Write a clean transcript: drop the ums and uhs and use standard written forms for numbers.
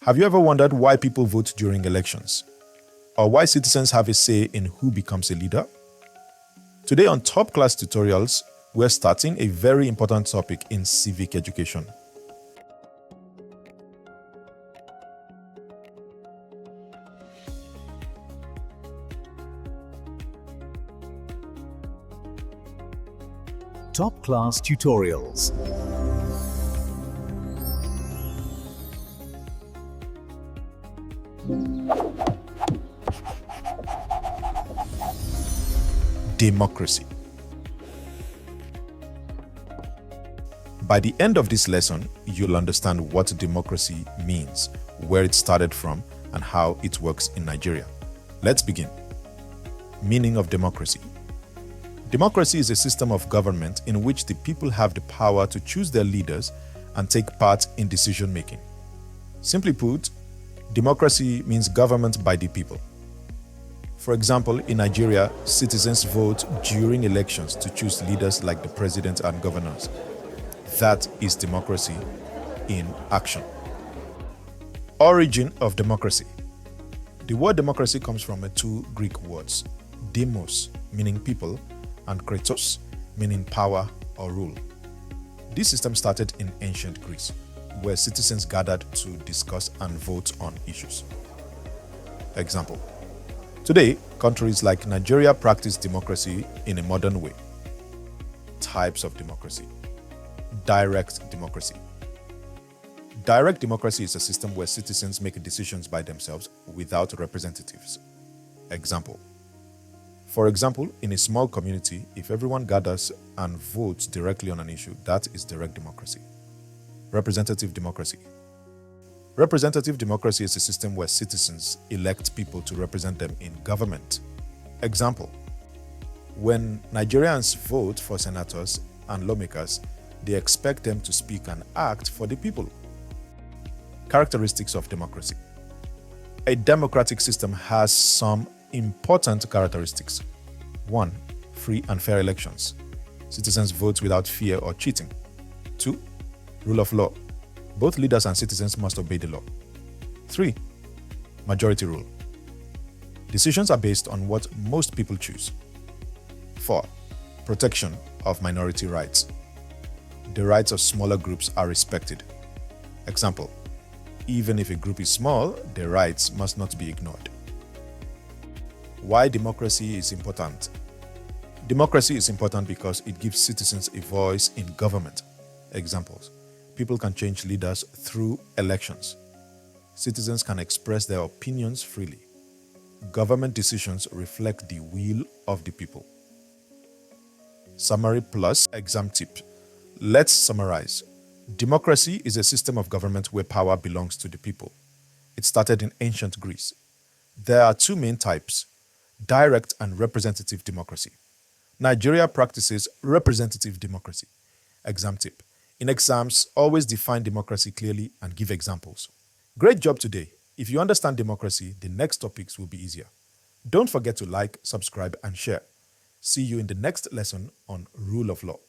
Have you ever wondered why people vote during elections? Or why citizens have a say in who becomes a leader? Today on TopClass Tutorials, we're starting a very important topic in civic education. TopClass Tutorials. Democracy. By the end of this lesson, you'll understand what democracy means, where it started from, and how it works in Nigeria. Let's begin. Meaning of democracy. Democracy is a system of government in which the people have the power to choose their leaders and take part in decision-making. Simply put, democracy means government by the people. For example, in Nigeria, citizens vote during elections to choose leaders like the president and governors. That is democracy in action. Origin of democracy. The word democracy comes from two Greek words, demos, meaning people, and kratos, meaning power or rule. This system started in ancient Greece, where citizens gathered to discuss and vote on issues. Example. Today, countries like Nigeria practice democracy in a modern way. Types of democracy. Direct democracy. Direct democracy is a system where citizens make decisions by themselves without representatives. Example. For example, in a small community, if everyone gathers and votes directly on an issue, that is direct democracy. Representative democracy. Representative democracy is a system where citizens elect people to represent them in government. Example. When Nigerians vote for senators and lawmakers, they expect them to speak and act for the people. Characteristics of democracy. A democratic system has some important characteristics. 1. Free and fair elections. Citizens vote without fear or cheating. 2. Rule of law. Both leaders and citizens must obey the law. 3. Majority rule. Decisions are based on what most people choose. 4. Protection of minority rights. The rights of smaller groups are respected. Example. Even if a group is small, their rights must not be ignored. Why democracy is important? Democracy is important because it gives citizens a voice in government. Examples. People can change leaders through elections. Citizens can express their opinions freely. Government decisions reflect the will of the people. Summary plus exam tip. Let's summarize. Democracy is a system of government where power belongs to the people. It started in ancient Greece. There are two main types, direct and representative democracy. Nigeria practices representative democracy. Exam tip. In exams, always define democracy clearly and give examples. Great job today. If you understand democracy, the next topics will be easier. Don't forget to like, subscribe, and share. See you in the next lesson on Rule of Law.